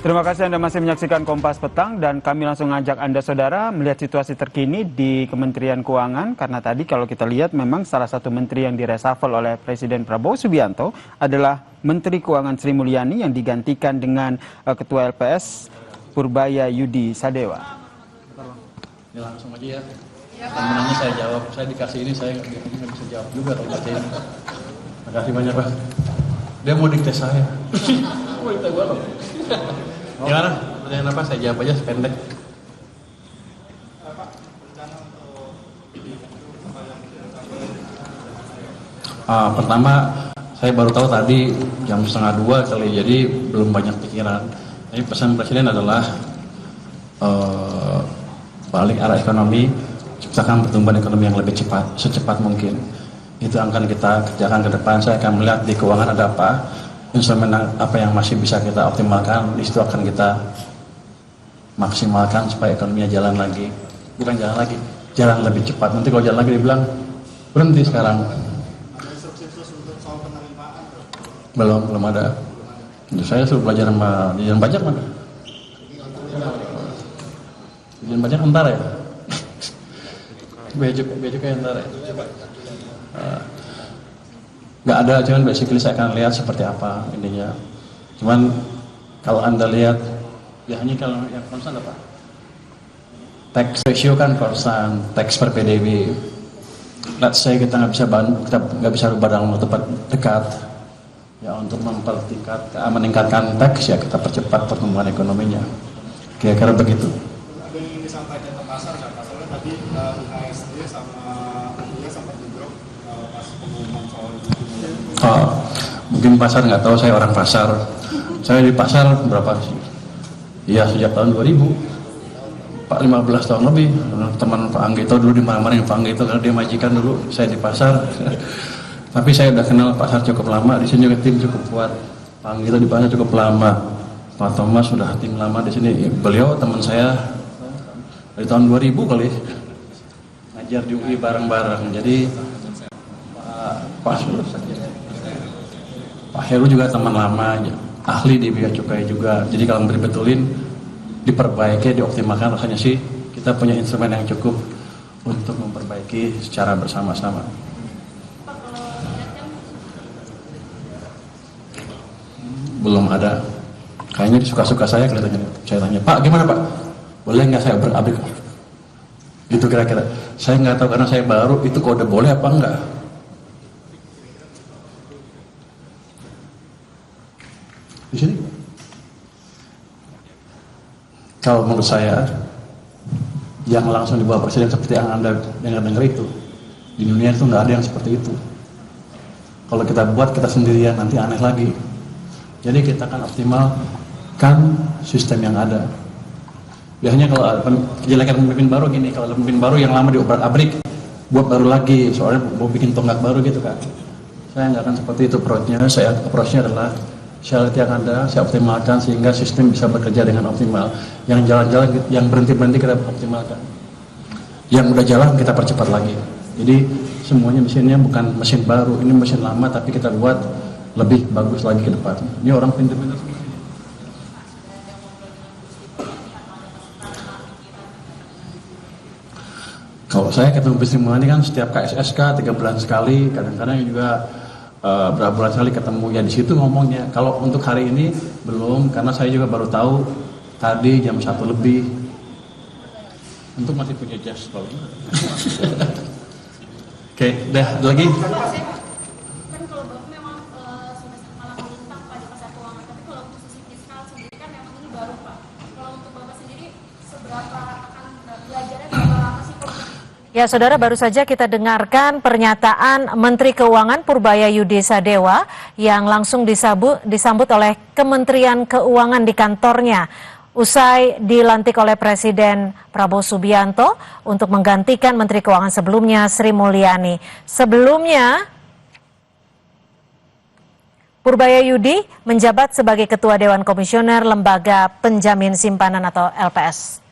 Terima kasih Anda masih menyaksikan Kompas Petang dan kami langsung ngajak Anda saudara melihat situasi terkini di Kementerian Keuangan karena tadi kalau kita lihat memang salah satu menteri yang diresafel oleh Presiden Prabowo Subianto adalah Menteri Keuangan Sri Mulyani yang digantikan dengan Ketua LPS Purbaya Yudi Sadewa. Ya langsung aja ya. Pertanyaannya saya jawab, saya dikasih ini saya nggak bisa jawab juga kalau baca ini. Terima kasih banyak Pak. Dia mau dikte saya. Mau dikte gua loh. Gimana? Pertanyaan apa? Saya jawab aja sependek. Pertama, saya baru tahu tadi jam 1:30 kali, jadi belum banyak pikiran. Jadi pesan Presiden adalah balik arah ekonomi, ciptakan pertumbuhan ekonomi yang lebih cepat, secepat mungkin. Itu akan kita kerjakan ke depan. Saya akan melihat di keuangan ada apa, instrumen apa yang masih bisa kita optimalkan, di situ akan kita maksimalkan supaya ekonominya jalan lagi. Bukan jalan lagi, jalan lebih cepat. Nanti kalau jalan lagi dibilang berhenti sekarang. Belum ada. Saya suruh belajar sama Dirjen Pajak mana? Dirjen Pajak ntar ya? Bea cukai ntar ya? Nggak ada, cuman basically saya akan lihat seperti apa intinya. Cuman kalau Anda lihat, ya hanya kalau yang konstan apa? Tax ratio kan konstan, tax per PDB. Let's say kita nggak bisa rubah dalam waktu dekat. Ya untuk meningkatkan tax ya kita percepat pertumbuhan ekonominya. Kira-kira begitu. Ada yang disampaikan ke pasar nggak? Pasarnya tadi UHSD sama UIA sempat juga pas pengumuman soal itu. Mungkin pasar nggak tahu, saya orang pasar. Saya di pasar berapa sih? Iya sejak tahun 2000. Pak 15 tahun lebih. Teman Pak Anggito dulu dimarahin Pak Anggito karena dia majikan dulu. Saya di pasar. Tapi saya udah kenal pasar cukup lama. Di sini juga tim cukup kuat. Pak Anggito di pasar cukup lama. Pak Thomas sudah tim lama di sini. Beliau teman saya dari tahun 2000 kali. Ngajar di UI bareng-bareng. Jadi Pak Heru juga teman lama, ahli di bea cukai juga. Jadi kalau betulin, diperbaiki, dioptimalkan, rasanya sih kita punya instrumen yang cukup untuk memperbaiki secara bersama-sama. Belum ada. Kayaknya suka-suka saya kelihatannya. Saya tanya, Pak gimana Pak? Boleh nggak saya berabrik? Gitu kira-kira. Saya nggak tahu karena saya baru, itu kode boleh apa enggak? Di sini. Kalau menurut saya, yang langsung dibawa Presiden seperti yang Anda dengar itu, di dunia itu nggak ada yang seperti itu. Kalau kita buat kita sendirian nanti aneh lagi. Jadi kita akan optimalkan sistem yang ada. Biasanya kalau kejelekan pemimpin baru gini, kalau pemimpin baru yang lama diobrak-abrik, buat baru lagi, soalnya mau bikin tonggak baru gitu kan. Saya nggak akan seperti itu approach-nya adalah saya lihat yang ada, saya optimalkan sehingga sistem bisa bekerja dengan optimal. Yang jalan-jalan, yang berhenti-berhenti kita optimalkan. Yang udah jalan kita percepat lagi. Jadi semuanya mesinnya bukan mesin baru, ini mesin lama tapi kita buat lebih bagus lagi ke depan. Ini orang pintar-pintar semua. Kalau saya ketemu Sri Mulyani kan setiap KSSK 3 bulan sekali, kadang-kadang juga berapa bulan sekali ketemu. Ya di situ ngomongnya. Kalau untuk hari ini belum, karena saya juga baru tahu tadi jam 1 lebih. Untuk masih punya jas kalau. Oke, dah lagi. Ya, saudara, baru saja kita dengarkan pernyataan Menteri Keuangan Purbaya Yudi Sadewa yang langsung disambut oleh Kementerian Keuangan di kantornya usai dilantik oleh Presiden Prabowo Subianto untuk menggantikan Menteri Keuangan sebelumnya Sri Mulyani. Sebelumnya, Purbaya Yudi menjabat sebagai Ketua Dewan Komisioner Lembaga Penjamin Simpanan atau LPS.